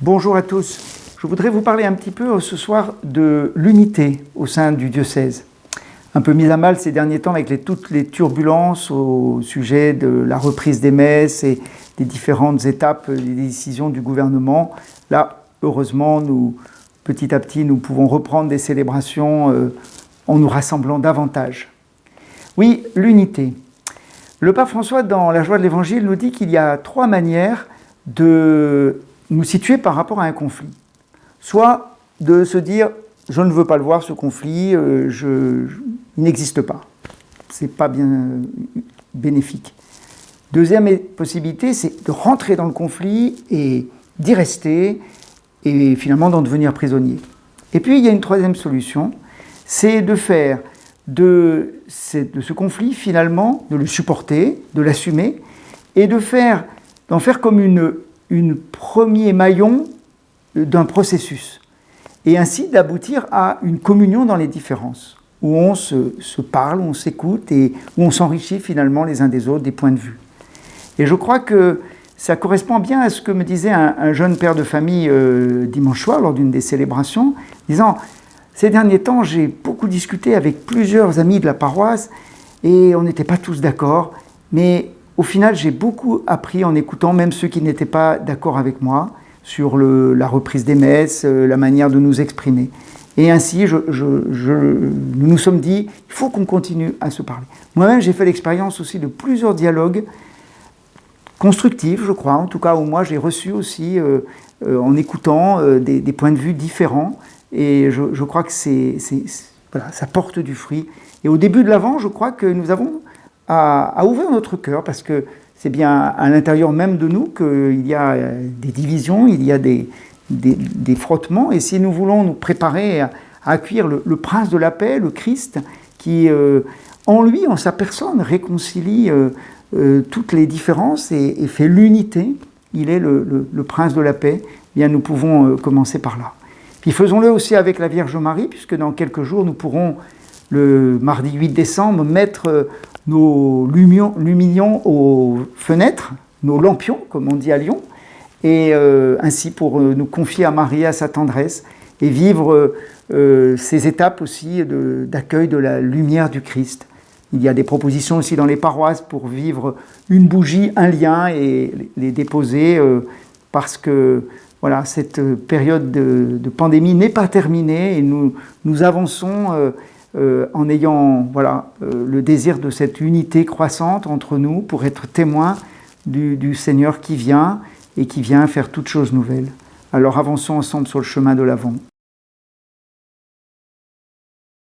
Bonjour à tous. Je voudrais vous parler un petit peu ce soir de l'unité au sein du diocèse. Un peu mise à mal ces derniers temps avec toutes les turbulences au sujet de la reprise des messes et des différentes étapes, des décisions du gouvernement. Là, heureusement, petit à petit, nous pouvons reprendre des célébrations en nous rassemblant davantage. Oui, l'unité. Le pape François, dans La joie de l'Évangile, nous dit qu'il y a 3 manières de nous situer par rapport à un conflit. Soit de se dire « je ne veux pas le voir ce conflit, il n'existe pas ». Ce n'est pas bien bénéfique. Deuxième possibilité, c'est de rentrer dans le conflit et d'y rester et finalement d'en devenir prisonnier. Et puis il y a une troisième solution, c'est de faire de ce conflit finalement, de le supporter, de l'assumer et d'en faire comme une premier maillon d'un processus, et ainsi d'aboutir à une communion dans les différences, où on se parle, où on s'écoute et où on s'enrichit finalement les uns des autres, des points de vue. Et je crois que ça correspond bien à ce que me disait un jeune père de famille dimanche soir lors d'une des célébrations, disant « Ces derniers temps, j'ai beaucoup discuté avec plusieurs amis de la paroisse et on n'était pas tous d'accord, mais au final, j'ai beaucoup appris en écoutant même ceux qui n'étaient pas d'accord avec moi sur la reprise des messes, la manière de nous exprimer. Et ainsi, nous nous sommes dit, il faut qu'on continue à se parler. Moi-même, j'ai fait l'expérience aussi de plusieurs dialogues constructifs, je crois, en tout cas où moi j'ai reçu aussi, en écoutant des points de vue différents. Et je crois que voilà, ça porte du fruit. Et au début de l'Avent, je crois que nous avons à ouvrir notre cœur, parce que c'est bien à l'intérieur même de nous qu'il y a des divisions, il y a des frottements, et si nous voulons nous préparer à accueillir le prince de la paix, le Christ, qui en lui, en sa personne, réconcilie toutes les différences et fait l'unité, il est le prince de la paix, eh bien nous pouvons commencer par là. Puis faisons-le aussi avec la Vierge Marie, puisque dans quelques jours nous pourrons, le mardi 8 décembre, mettre nos luminions aux fenêtres, nos lampions, comme on dit à Lyon, et ainsi pour nous confier à Marie, à sa tendresse, et vivre ces étapes aussi d'accueil de la lumière du Christ. Il y a des propositions aussi dans les paroisses pour vivre une bougie, un lien, et les déposer, parce que voilà, cette période de pandémie n'est pas terminée, et nous avançons en ayant le désir de cette unité croissante entre nous pour être témoins du Seigneur qui vient et qui vient faire toutes choses nouvelles. Alors avançons ensemble sur le chemin de l'Avent.